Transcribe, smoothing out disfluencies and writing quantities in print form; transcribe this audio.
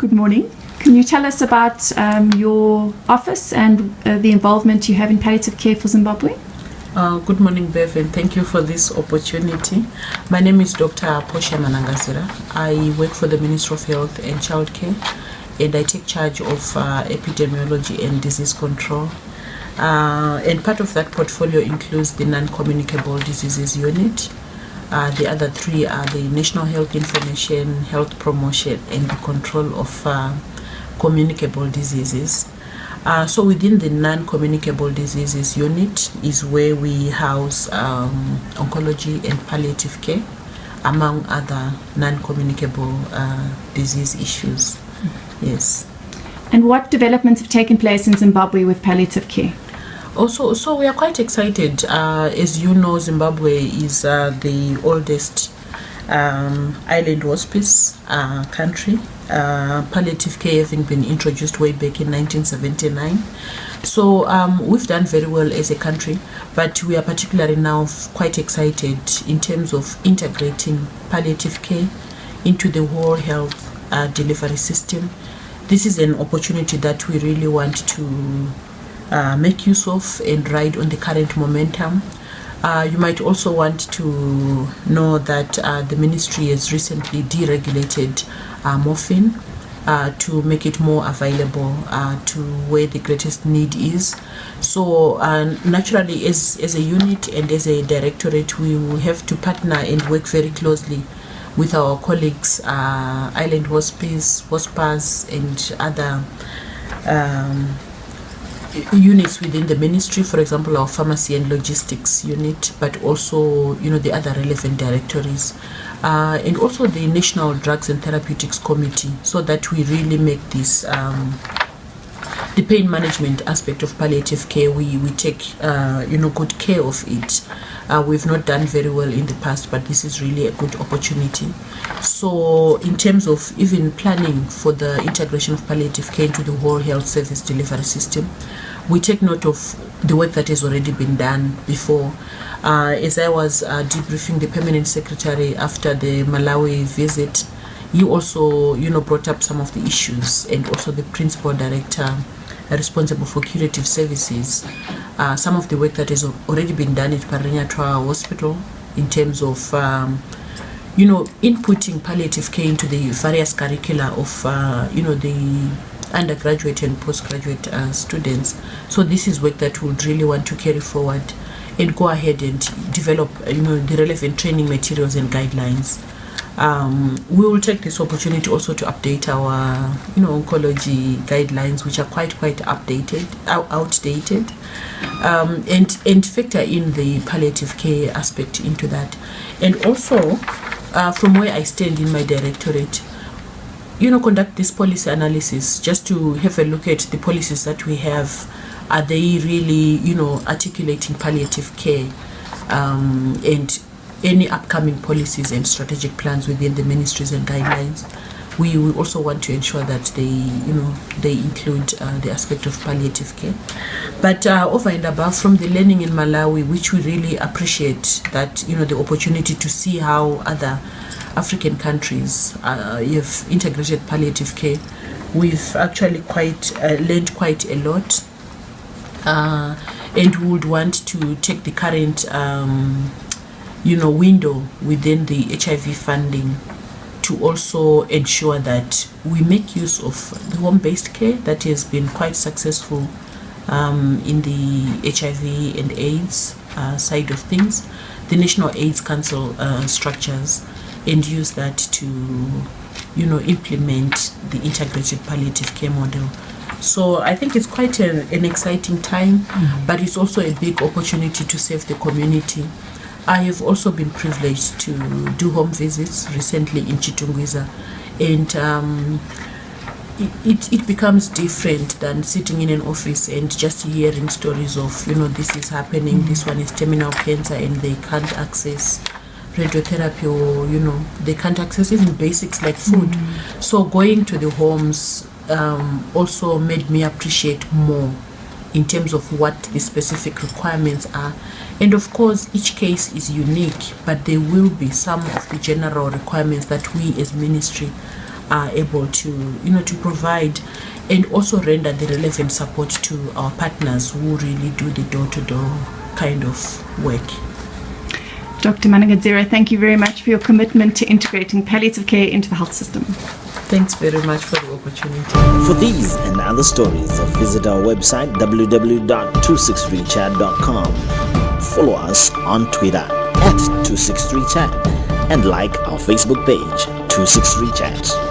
Good morning. Can you tell us about your office and the involvement you have in palliative care for Zimbabwe? Good morning, Bev, and thank you for this opportunity. My name is Dr Manangazira. I work for the Ministry of Health and Childcare, and I take charge of epidemiology and disease control. And part of that portfolio includes the non-communicable diseases unit. The other three are the National Health Information, Health Promotion, and the control of communicable diseases. So within the non-communicable diseases unit is where we house oncology and palliative care, among other non-communicable disease issues. Yes. And what developments have taken place in Zimbabwe with palliative care? Also, so we are quite excited. As you know, Zimbabwe is the oldest island hospice country. Palliative care having been introduced way back in 1979. So we've done very well as a country, but we are particularly now quite excited in terms of integrating palliative care into the whole health delivery system. This is an opportunity that we really want to make use of and ride on the current momentum. You might also want to know that the ministry has recently deregulated morphine to make it more available to where the greatest need is. So naturally, as a unit and as a directorate, we will have to partner and work very closely with our colleagues, Island Hospice, Hospice, and other units within the ministry, for example, our pharmacy and logistics unit, but also, the other relevant directories, and also the National Drugs and Therapeutics Committee, so that we really make this the pain management aspect of palliative care. We take good care of it. We've not done very well in the past, but this is really a good opportunity. So in terms of even planning for the integration of palliative care into the whole health service delivery system, we take note of the work that has already been done before. As I was debriefing the permanent secretary after the Malawi visit, he also brought up some of the issues, and also the principal director responsible for curative services, some of the work that has already been done at Paranyatwa Hospital in terms of inputting palliative care into the various curricula of the undergraduate and postgraduate students. So this is work that we would really want to carry forward and go ahead and develop the relevant training materials and guidelines. We will take this opportunity also to update our oncology guidelines, which are quite outdated, and factor in the palliative care aspect into that. And also from where I stand in my directorate, conduct this policy analysis just to have a look at the policies that we have. Are they really articulating palliative care, and any upcoming policies and strategic plans within the ministries and guidelines? We also want to ensure that they include the aspect of palliative care. But over and above, from the learning in Malawi, which we really appreciate, that the opportunity to see how other African countries have integrated palliative care, we've actually learned quite a lot, and we would want to take the current window within the HIV funding to also ensure that we make use of the home-based care that has been quite successful in the HIV and AIDS side of things, the National AIDS Council structures, and use that to implement the integrated palliative care model. So I think it's quite an exciting time, but it's also a big opportunity to serve the community. I have also been privileged to do home visits recently in Chitungwiza, and it becomes different than sitting in an office and just hearing stories of this is happening, this one is terminal cancer, and they can't access radiotherapy, or they can't access even basics like food. So going to the homes also made me appreciate more in terms of what the specific requirements are. And of course, each case is unique, but there will be some of the general requirements that we as ministry are able to, to provide and also render the relevant support to our partners who really do the door-to-door kind of work. Dr. Manangazira, thank you very much for your commitment to integrating palliative care into the health system. Thanks very much for the opportunity. For these and other stories, visit our website www.263chat.com. Follow us on Twitter @263chat and like our Facebook page 263chat.